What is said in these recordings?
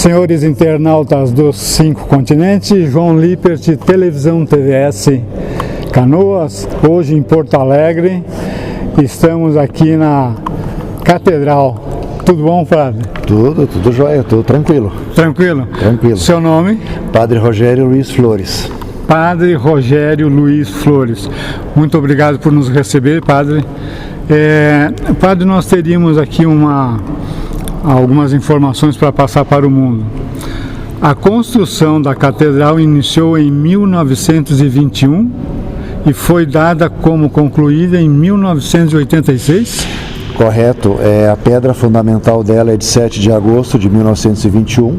Senhores internautas dos 5 continentes, João Lippert, Televisão TVS Canoas, hoje em Porto Alegre. Estamos aqui na Catedral. Tudo bom, padre? Tudo jóia, tudo tranquilo. Tranquilo? Tranquilo. Seu nome? Padre Rogério Luiz Flores. Padre Rogério Luiz Flores. Muito obrigado por nos receber, padre. Padre, nós teríamos aqui algumas informações para passar para o mundo. A construção da catedral iniciou em 1921 e foi dada como concluída em 1986? Correto, a pedra fundamental dela é de 7 de agosto de 1921.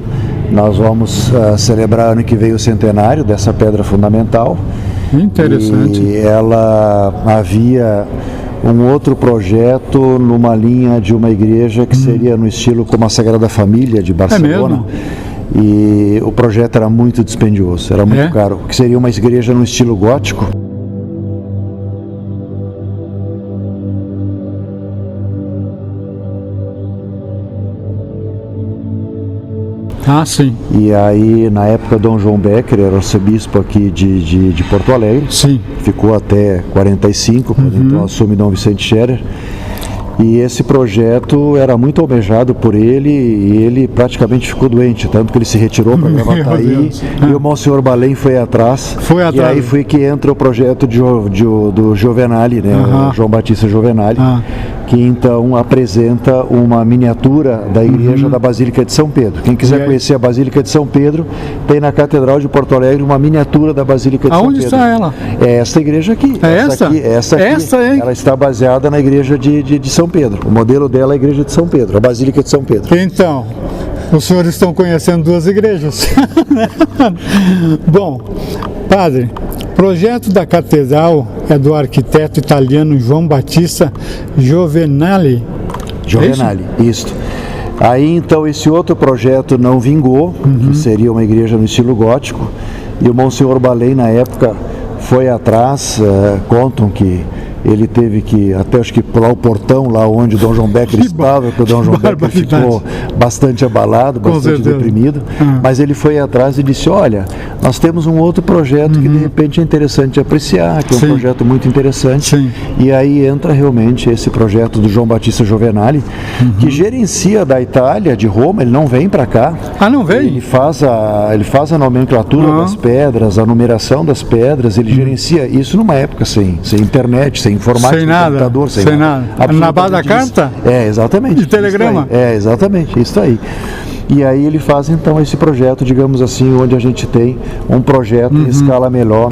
Nós vamos celebrar ano que vem o centenário dessa pedra fundamental. Interessante. E ela havia um outro projeto numa linha de uma igreja que seria no estilo como a Sagrada Família de Barcelona. É mesmo? E o projeto era muito dispendioso, era muito caro, que seria uma igreja no estilo gótico. Ah, sim. E aí, na época, Dom João Becker era arcebispo aqui de Porto Alegre. Sim. Ficou até 45, quando então assume Dom Vicente Scherer. E esse projeto era muito almejado por ele e ele praticamente ficou doente, tanto que ele se retirou para Gravataí e o Monsenhor Balém foi atrás. E aí foi que entra o projeto do Giovenali, né, João Batista Giovenali, que então apresenta uma miniatura da igreja da Basílica de São Pedro. Quem quiser conhecer a Basílica de São Pedro, tem na Catedral de Porto Alegre uma miniatura da Basílica de São Pedro. Aonde está ela? É essa igreja aqui. É essa? Essa aqui. Ela está baseada na igreja de São Pedro. O modelo dela é a igreja de São Pedro, a Basílica de São Pedro. Então, os senhores estão conhecendo duas igrejas. Bom, padre, o projeto da catedral é do arquiteto italiano João Batista Giovenali. Giovenali, isso. Aí então esse outro projeto não vingou, que seria uma igreja no estilo gótico, e o Monsenhor Balém na época foi atrás, contam que ele teve que, até acho que pular o portão lá onde o Dom João Becker estava, porque o Dom João Becker ficou bastante abalado, bastante deprimido, mas ele foi atrás e disse, olha, nós temos um outro projeto que de repente é interessante de apreciar, que é um projeto muito interessante, e aí entra realmente esse projeto do João Batista Giovenali, que gerencia da Itália, de Roma, ele não vem para cá. Ah, não vem? Ele faz a nomenclatura das pedras, a numeração das pedras, ele gerencia isso numa época sem internet, sem informática, sem nada, computador, sem nada. Na base da carta? Exatamente. De telegrama? Exatamente, isso aí. E aí ele faz então esse projeto, digamos assim, onde a gente tem um projeto em escala menor,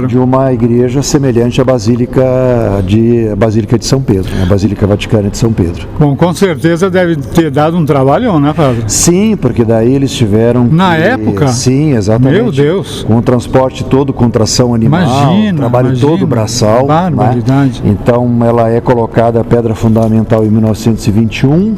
de uma igreja semelhante à Basílica de São Pedro, a Basílica Vaticana de São Pedro. Bom, com certeza deve ter dado um trabalhão, né, padre? Sim, porque daí eles tiveram na época? Sim, exatamente. Meu Deus! Com o transporte todo, com tração animal, trabalho todo braçal. Barbaridade. Né? Então ela é colocada a pedra fundamental em 1921,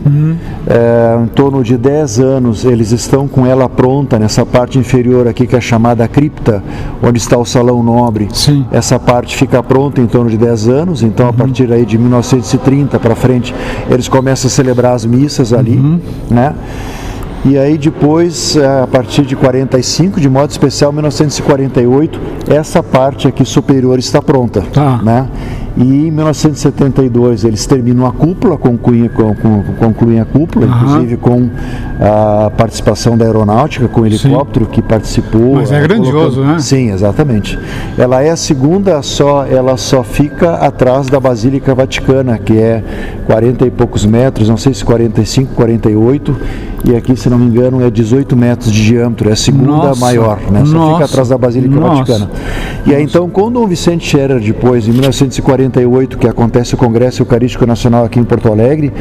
em torno de 10 anos eles estão com ela pronta nessa parte inferior aqui que é chamada cripta, onde está o salão nobre. Sim. Essa parte fica pronta em torno de 10 anos, então a partir aí de 1930 para frente eles começam a celebrar as missas ali, né? E aí depois, a partir de 45, de modo especial 1948, essa parte aqui superior está pronta, né? E em 1972 eles terminam a cúpula, concluem a cúpula, inclusive com a participação da aeronáutica, com o helicóptero que participou. Mas é grandioso, né? Sim, exatamente. Ela é a segunda ela só fica atrás da Basílica Vaticana, que é 40 e poucos metros, não sei se 45, 48, e aqui, se não me engano, é 18 metros de diâmetro, é a segunda maior, né? Só fica atrás da Basílica Vaticana. E aí então, com Dom Vicente Scherer, depois, em 1948, que acontece o Congresso Eucarístico Nacional aqui em Porto Alegre,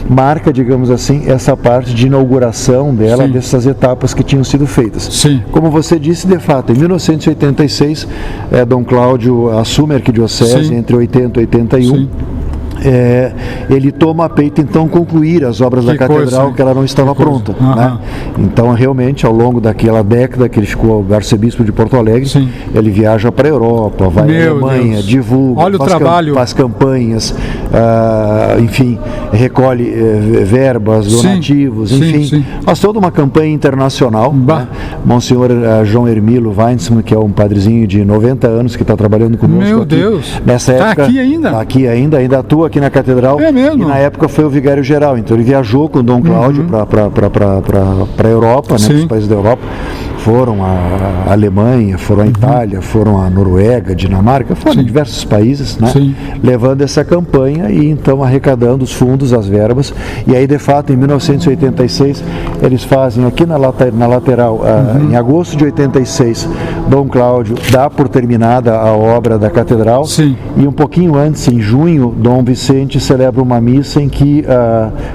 marca, digamos assim, essa parte de inauguração dela, dessas etapas que tinham sido feitas. Sim. Como você disse, de fato, em 1986, Dom Cláudio assume a arquidiocese entre 80 e 81. ele toma a peito então concluir as obras da catedral, que ela não estava pronta, né? Então realmente ao longo daquela década que ele ficou arcebispo de Porto Alegre, ele viaja para a Europa, vai à Alemanha, divulga, faz campanhas, enfim, recolhe verbas, donativos, enfim, faz toda uma campanha internacional, né? Monsenhor João Hermilo Weinsmann, que é um padrezinho de 90 anos que está trabalhando conosco. Meu Deus! Nessa época, está aqui ainda? Está aqui ainda atua aqui na catedral. É mesmo? E na época foi o vigário geral, então ele viajou com Dom Cláudio para a Europa, né, para os países da Europa. Foram à Alemanha, foram à Itália, foram à Noruega, Dinamarca, foram em diversos países, né? Levando essa campanha e então arrecadando os fundos, as verbas. E aí, de fato, em 1986, eles fazem aqui na lateral, em agosto de 86, Dom Cláudio dá por terminada a obra da catedral. E um pouquinho antes, em junho, Dom Vicente celebra uma missa em que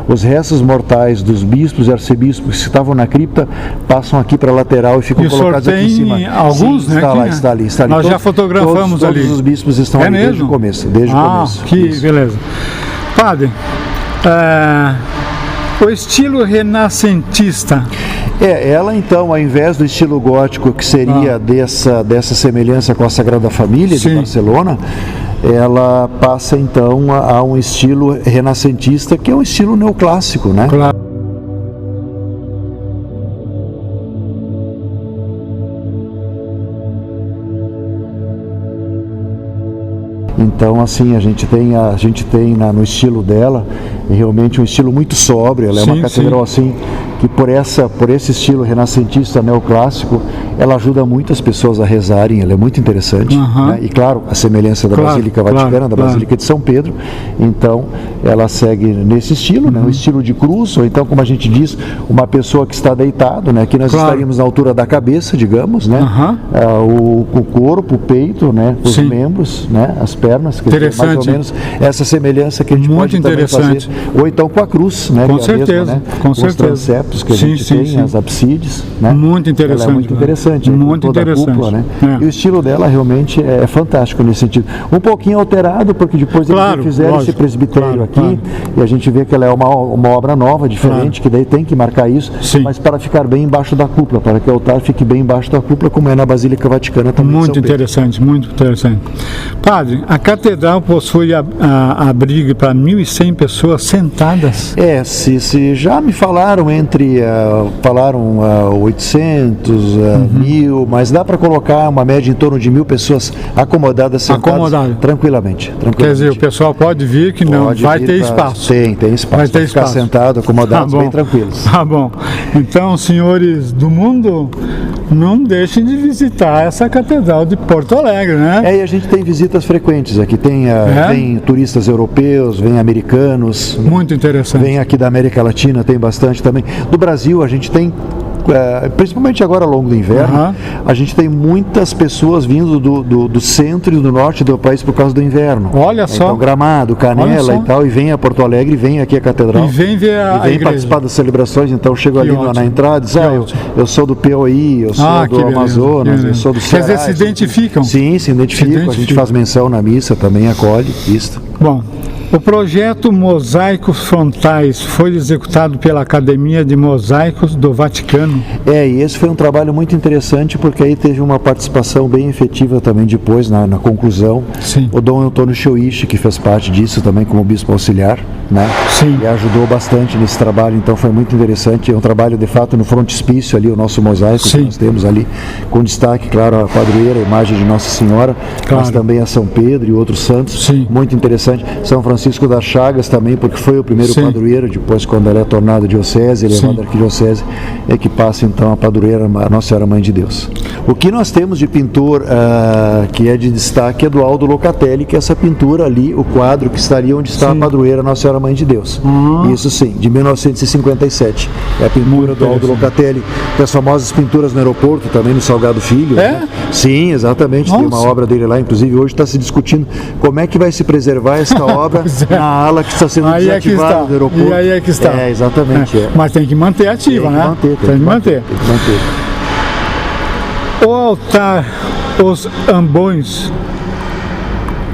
os restos mortais dos bispos e arcebispos que estavam na cripta passam aqui para a lateral e ficam colocados aqui em cima. Alguns, né? Está ali. Nós já fotografamos ali. Todos os bispos estão ali desde o começo. Beleza. Padre, o estilo renascentista. Ela então, ao invés do estilo gótico, que seria dessa semelhança com a Sagrada Família de Barcelona, ela passa então a um estilo renascentista, que é um estilo neoclássico, né? Claro. Então, assim, a gente tem no estilo dela realmente um estilo muito sóbrio. Ela é uma catedral assim que por esse estilo renascentista neoclássico, ela ajuda muitas pessoas a rezarem. Ela é muito interessante, né? E claro, a semelhança da Basílica Vaticana, da Basílica de São Pedro. Então, ela segue nesse estilo, né? O estilo de cruz, ou então, como a gente diz, uma pessoa que está deitado, né? Aqui nós estaríamos na altura da cabeça, digamos, né? O corpo, o peito, né? Os membros, né? As pernas, que é mais ou menos essa semelhança que a gente pode também fazer. Ou então com a cruz, né? Com certeza, né? Com os certeza. transeptos que a gente tem, as absides, né? Muito interessante. Ela é muito interessante. Muito interessante. Cúpula, né? E o estilo dela realmente é fantástico nesse sentido. Um pouquinho alterado, porque depois eles fizeram esse presbitério aqui, e a gente vê que ela é uma obra nova, diferente, que daí tem que marcar isso, mas para ficar bem embaixo da cúpula, para que o altar fique bem embaixo da cúpula, como é na Basílica Vaticana também. Muito interessante, muito interessante. Padre, a catedral possui abrigo para 1.100 pessoas sentadas? Se já me falaram falaram 800, 1.000, mas dá para colocar uma média em torno de 1.000 pessoas acomodadas, sentadas tranquilamente. Quer dizer, o pessoal pode vir que não vai ter espaço. Tem espaço. Vai ter espaço. Ficar sentado, acomodados, bem tranquilos. Tá bom. Então, senhores do mundo, não deixem de visitar essa catedral de Porto Alegre, né? E a gente tem visitas frequentes aqui. Tem turistas europeus, vem americanos. Muito interessante. Vem aqui da América Latina, tem bastante também. Do Brasil, a gente tem, principalmente agora ao longo do inverno, a gente tem muitas pessoas vindo do centro e do norte do país por causa do inverno. Olha só. Então, Gramado, Canela e tal, e vem a Porto Alegre, vem aqui a catedral. E vem ver a igreja. Participar das celebrações. Então chego ali na entrada e diz, eu sou do Piauí, eu sou do Amazonas, eu sou do Ceará. Quer dizer, se identificam? Sim, se identificam. A gente faz menção na missa, também acolhe isto. Bom, o projeto Mosaicos Frontais foi executado pela Academia de Mosaicos do Vaticano. E esse foi um trabalho muito interessante, porque aí teve uma participação bem efetiva também depois, na conclusão. O Dom Antônio Shoichi, que fez parte disso também como bispo auxiliar, né? E ajudou bastante nesse trabalho, então foi muito interessante. É um trabalho, de fato, no frontispício ali, o nosso mosaico que nós temos ali, com destaque, claro, a padroeira, a imagem de Nossa Senhora, mas também a São Pedro e outros santos. Muito interessante. São Francisco das Chagas também, porque foi o primeiro padroeiro, depois quando ela é tornada diocese, elevada arquidiocese, é que passa então a padroeira, a Nossa Senhora Mãe de Deus. O que nós temos de pintor que é de destaque é do Aldo Locatelli, que é essa pintura ali, o quadro que estaria onde está a padroeira Nossa Senhora Mãe de Deus. Isso sim, de 1957. É a pintura do Aldo Locatelli, que as famosas pinturas no aeroporto, também no Salgado Filho. Né? Sim, exatamente. Tem uma obra dele lá, inclusive hoje está se discutindo como é que vai se preservar esta obra na ala que está sendo desativada do aeroporto. E aí é que está. Exatamente. Mas tem que manter ativa, né? Tem que manter. O altar, os ambões,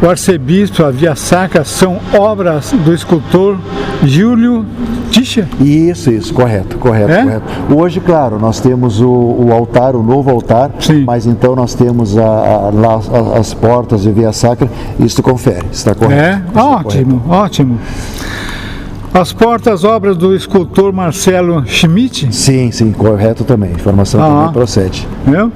o arcebispo, a Via Sacra, são obras do escultor Júlio Tischer? Isso, correto. Hoje, claro, nós temos o altar, o novo altar, Sim. mas então nós temos lá as portas de Via Sacra, isso confere, está correto. Ótimo. As portas, obras do escultor Marcelo Schmidt? Sim, correto também, a informação também procede. Viu?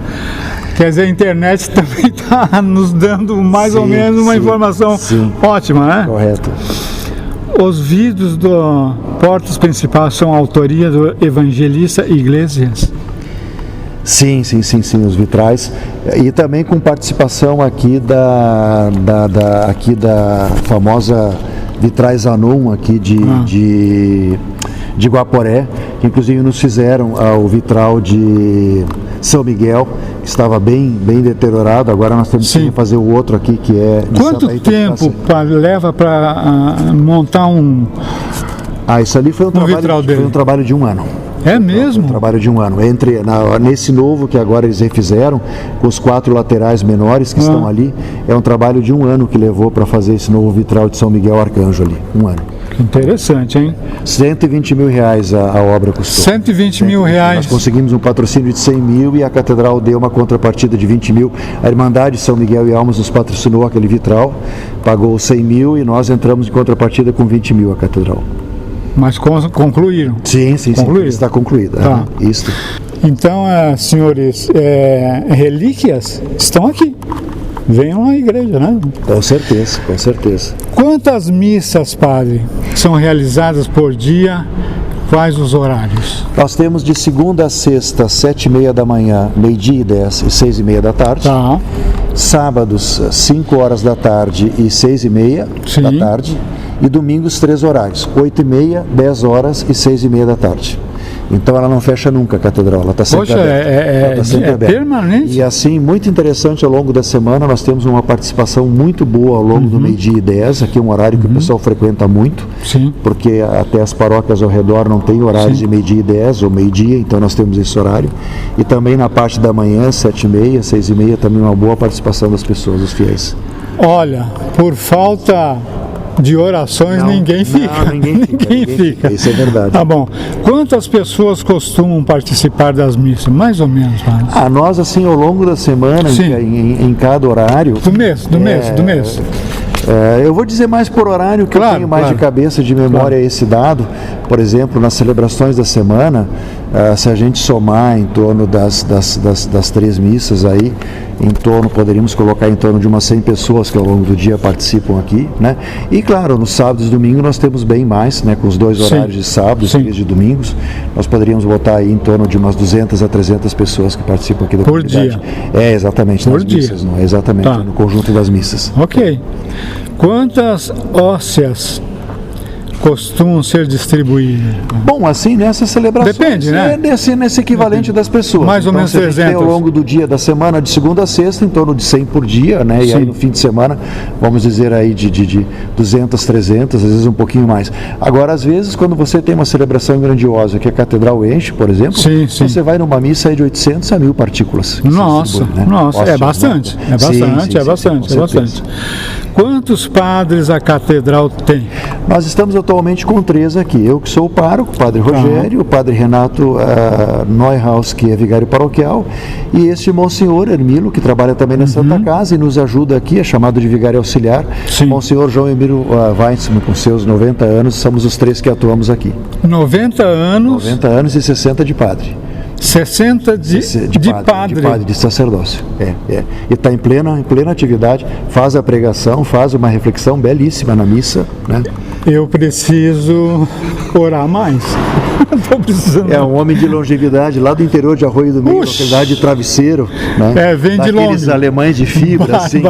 Quer dizer, a internet também está nos dando mais ou menos uma informação ótima, né? Correto. Os vídeos do Portas Principais são autoria do evangelista Iglesias? Sim, os vitrais, e também com participação aqui da famosa Vitrais Anon aqui de Guaporé, que inclusive nos fizeram o vitral de São Miguel, que estava bem deteriorado. Agora nós temos que fazer o outro aqui, que é de Quanto tempo leva para montar um isso ali foi um trabalho de 1 ano. É mesmo? Um trabalho de 1 ano. Nesse novo que agora eles refizeram, com os 4 laterais menores que estão ali, é um trabalho de 1 ano que levou para fazer esse novo vitral de São Miguel Arcanjo ali. 1 ano. Interessante, hein? R$120 mil a obra custou. R$120 mil. Nós conseguimos um patrocínio de 100 mil e a catedral deu uma contrapartida de 20 mil. A Irmandade São Miguel e Almas nos patrocinou aquele vitral, pagou 100 mil e nós entramos em contrapartida com 20 mil a catedral. Mas concluíram? Sim, está concluída. Tá. Isso. Então, senhores, relíquias estão aqui. Venham à igreja, né? Com certeza. Quantas missas, padre, são realizadas por dia? Quais os horários? Nós temos de segunda a sexta, 7h30 da manhã, 12h10 e 6h30 da tarde. Tá. Sábados, 5 horas da tarde e 6h30 da tarde. E domingos, 3 horários, 8h30, 10 horas e 6h30 da tarde. Então ela não fecha nunca a catedral, ela está sempre aberta. Permanente. E assim, muito interessante, ao longo da semana nós temos uma participação muito boa ao longo do 12h10, aqui é um horário que o pessoal frequenta muito, porque até as paróquias ao redor não tem horários de 12h10 ou meio-dia, então nós temos esse horário. E também na parte da manhã, 7h30, 6h30, também uma boa participação das pessoas, dos fiéis. Olha, por falta de orações ninguém fica. Ninguém fica. Isso é verdade. Tá bom. Quantas pessoas costumam participar das missas? Mais ou menos, padre? Nós, assim, ao longo da semana, em cada horário... Do mês. Eu vou dizer mais por horário, que eu tenho mais de cabeça, de memória esse dado. Por exemplo, nas celebrações da semana, se a gente somar em torno das 3 missas aí, poderíamos colocar em torno de umas 100 pessoas que ao longo do dia participam aqui, né? E claro, nos sábados e domingos nós temos bem mais, né? Com os 2 horários de sábado e 3 de domingos, nós poderíamos botar aí em torno de umas 200 a 300 pessoas que participam aqui da comunidade. Por dia? Exatamente, nas missas, não é? Exatamente, no conjunto das missas. Ok. Quantas hóstias costumam ser distribuídas? Bom, assim, nessas celebrações... Depende, né? Nesse equivalente das pessoas. Mais ou menos 300. A gente tem ao longo do dia da semana, de segunda a sexta, em torno de 100 por dia, né? E aí no fim de semana, vamos dizer aí de 200, 300, às vezes um pouquinho mais. Agora, às vezes, quando você tem uma celebração grandiosa, que a catedral enche, por exemplo, você vai numa missa aí de 800 a 1000 partículas. Nossa, é bastante. É bastante. Quantos padres a catedral tem? Nós estamos atualmente com 3 aqui. Eu que sou o pároco, o padre Rogério, o padre Renato Neuhaus, que é vigário paroquial, e este Monsenhor Hermilo, que trabalha também na Santa Casa e nos ajuda aqui, é chamado de vigário auxiliar. Monsenhor João Emílio Weitzman, com seus 90 anos, somos os 3 que atuamos aqui. 90 anos? 90 anos e 60 de padre. 60 de padre, de sacerdócio. E está em plena atividade, faz a pregação, faz uma reflexão belíssima na missa, né? Eu preciso orar mais. Estou precisando. É um homem de longevidade lá do interior de Arroio do Meio, localidade de Travesseiro, né? Vem de longe. Aqueles alemães de fibra, assim.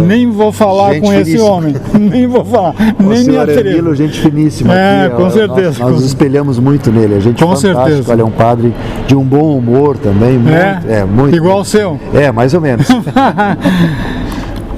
Nem vou falar com esse homem. Nem vou falar. Nem me atrevo. Gente finíssima. Com certeza. Nós nos espelhamos muito nele. A gente fantástico. Ele é um padre de um bom humor também. Muito. Igual o seu. Mais ou menos.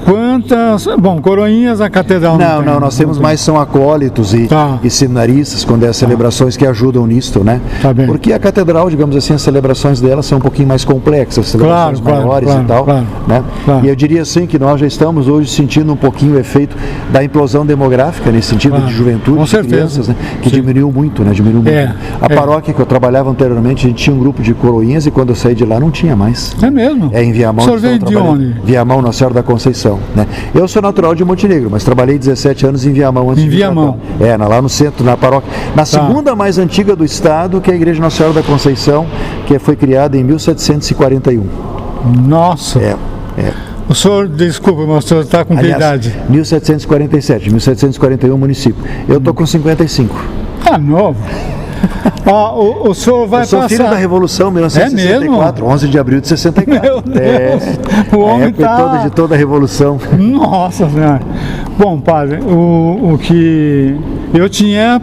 quantas... Bom, coroinhas a catedral não tem. Não, nós temos mais são acólitos e seminaristas, quando é as celebrações que ajudam nisto, né? Tá bem. Porque a catedral, digamos assim, as celebrações dela são um pouquinho mais complexas, celebrações maiores e tal, né? E eu diria assim que nós já estamos hoje sentindo um pouquinho o efeito da implosão demográfica, nesse sentido de juventude, de crianças, né? Que diminuiu muito, né? Diminuiu muito. A paróquia que eu trabalhava anteriormente, a gente tinha um grupo de coroinhas e quando eu saí de lá não tinha mais. É mesmo? É em Viamão. O senhor veio de onde? Viamão, Nossa Senhora da Conceição, né? Eu sou natural de Montenegro, mas trabalhei 17 anos em Viamão antes de Viamão. Lá no centro, na paróquia. Na segunda mais antiga do estado, que é a Igreja Nossa Senhora da Conceição, que foi criada em 1741. Nossa! O senhor, desculpa, mas o senhor está com que idade? 1747, 1741 município. Eu estou com 55. Novo. O senhor vai passar... Eu sou filho da Revolução, 1964, 11 de abril de 64. Meu Deus! O homem está... de toda a Revolução. Nossa Senhora! Bom, padre, o que eu tinha...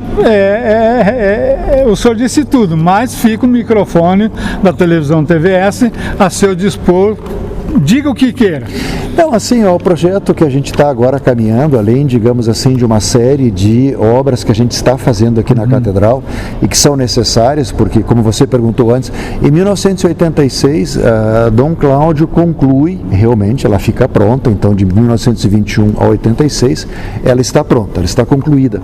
o senhor disse tudo, mas fica o microfone da televisão TVS a seu dispor. Diga o que queira. Então, assim, o projeto que a gente está agora caminhando, além, digamos assim, de uma série de obras que a gente está fazendo aqui na Catedral e que são necessárias, porque, como você perguntou antes, em 1986, Dom Cláudio conclui, realmente, ela fica pronta, então de 1921 a 86, ela está pronta, ela está concluída.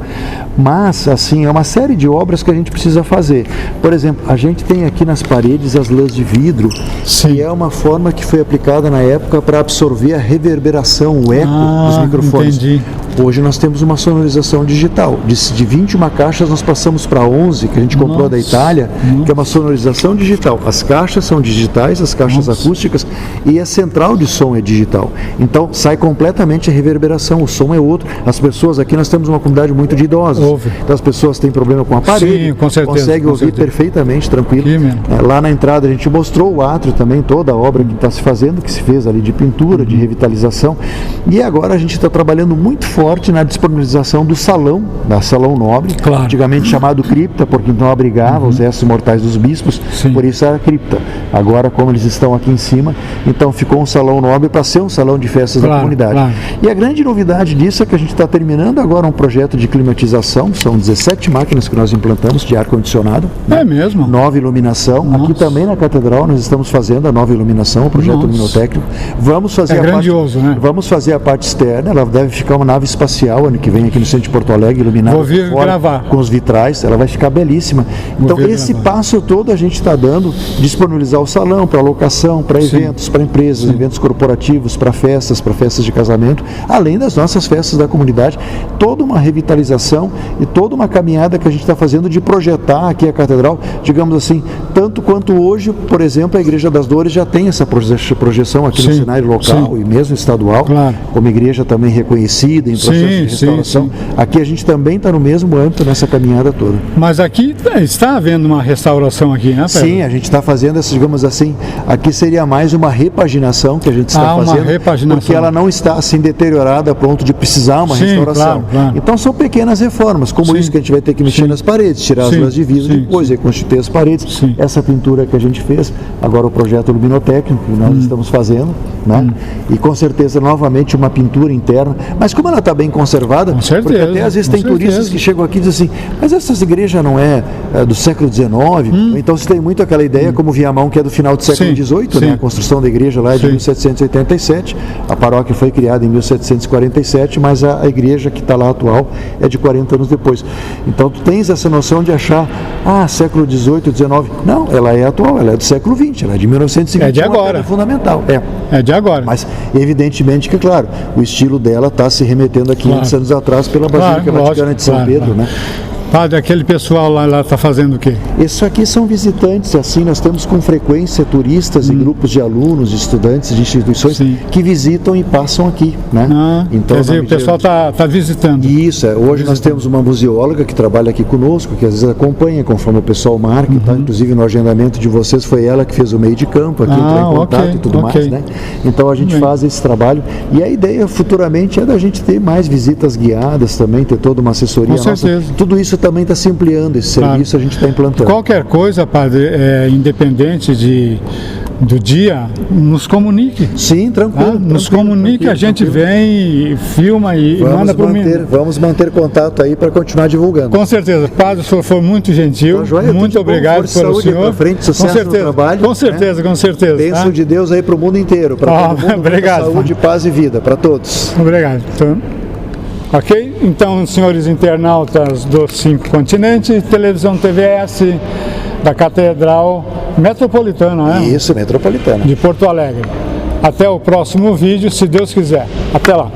Mas, assim, é uma série de obras que a gente precisa fazer. Por exemplo, a gente tem aqui nas paredes as lãs de vidro, que é uma forma que foi aplicada na época para absorver a reverberação, o eco dos microfones. Entendi. Hoje nós temos uma sonorização digital. De 21 caixas nós passamos para 11, que a gente comprou da Itália, que é uma sonorização digital. As caixas são digitais, as caixas acústicas, e a central de som é digital. Então sai completamente a reverberação, o som é outro. As pessoas aqui, nós temos uma comunidade muito de idosos. Então as pessoas têm problema com o aparelho, conseguem ouvir perfeitamente, tranquilo. Lá na entrada a gente mostrou o átrio também, toda a obra que está se fazendo, que se fez ali de pintura, de revitalização. E agora a gente está trabalhando muito forte na disponibilização do salão, da Salão Nobre, antigamente chamado cripta, porque então abrigava os restos mortais dos bispos, por isso era cripta. Agora, como eles estão aqui em cima, então ficou um salão nobre para ser um salão de festas da comunidade. E a grande novidade disso é que a gente está terminando agora um projeto de climatização, são 17 máquinas que nós implantamos de ar-condicionado. É mesmo? Nova iluminação. Aqui também na Catedral nós estamos fazendo a nova iluminação, o projeto luminotécnico. Vamos fazer grandioso, né? Vamos fazer a parte externa, ela deve ficar uma nave espacial ano que vem aqui no centro de Porto Alegre, iluminada. Vou vir gravar. Com os vitrais, ela vai ficar belíssima. Então esse passo todo a gente está dando, disponibilizar o salão para locação, para eventos, para empresas, eventos corporativos, para festas de casamento, além das nossas festas da comunidade, toda uma revitalização e toda uma caminhada que a gente está fazendo de projetar aqui a Catedral, digamos assim, tanto quanto hoje, por exemplo, a Igreja das Dores já tem essa projeção aqui no cenário local e mesmo estadual, como igreja também reconhecida em processo de restauração. Aqui a gente também está no mesmo âmbito nessa caminhada toda. Mas aqui está havendo uma restauração aqui, né, Pedro? Sim, a gente está fazendo essa, digamos assim, aqui seria mais uma repaginação que a gente está fazendo, porque ela não está assim deteriorada a ponto de precisar uma restauração. Então são pequenas reformas, como isso que a gente vai ter que mexer nas paredes, tirar as lãs de vidro depois, reconstituir as paredes. Essa pintura que a gente fez, agora o projeto luminotécnico que nós estamos fazendo, né? E com certeza novamente uma pintura interna, mas como ela está bem conservada, porque até às vezes tem turistas que chegam aqui e dizem assim, mas essa igreja não é do século XIX? Então se tem muito aquela ideia, como Viamão, que é do final do século XVIII, né? A construção da igreja lá é de 1787, a paróquia foi criada em 1747, mas a igreja que está lá atual é de 40 anos depois. Então tu tens essa noção de achar, século XVIII, XIX, não, ela é atual, ela é do século XX, ela é de 1921, é de agora. É fundamental. É de agora. Mas evidentemente que, claro, o estilo dela está se remetendo a 500 anos atrás pela Basílica Vaticana de São Pedro, né? Padre, aquele pessoal lá está fazendo o quê? Isso aqui são visitantes, assim, nós temos com frequência turistas e grupos de alunos, estudantes de instituições que visitam e passam aqui, né? Então, quer dizer, o pessoal está visitando. Isso, hoje nós temos uma museóloga que trabalha aqui conosco, que às vezes acompanha conforme o pessoal marca, inclusive no agendamento de vocês foi ela que fez o meio de campo aqui, entrar em contato e tudo mais, né? Então a gente faz esse trabalho e a ideia futuramente é da gente ter mais visitas guiadas também, ter toda uma assessoria nossa. Com certeza. Tudo isso também está se ampliando, esse serviço a gente está implantando. Qualquer coisa, padre, independente de do dia, nos comunique. Sim, tranquilo. Tá? Nos comunique, a gente vem e filma e manda para mim. Vamos manter contato aí para continuar divulgando. Com certeza. Padre, o senhor foi muito gentil. Tá joia, muito obrigado pelo senhor. Frente, sucesso com certeza, no trabalho. Com certeza, né? com certeza. Bênção tá? de Deus aí para o mundo inteiro. Para todo mundo. Obrigado. Saúde, paz e vida para todos. Obrigado. Então, ok? Então, senhores internautas dos 5 continentes, televisão TVS da Catedral Metropolitana, né? Isso, Metropolitana. De Porto Alegre. Até o próximo vídeo, se Deus quiser. Até lá.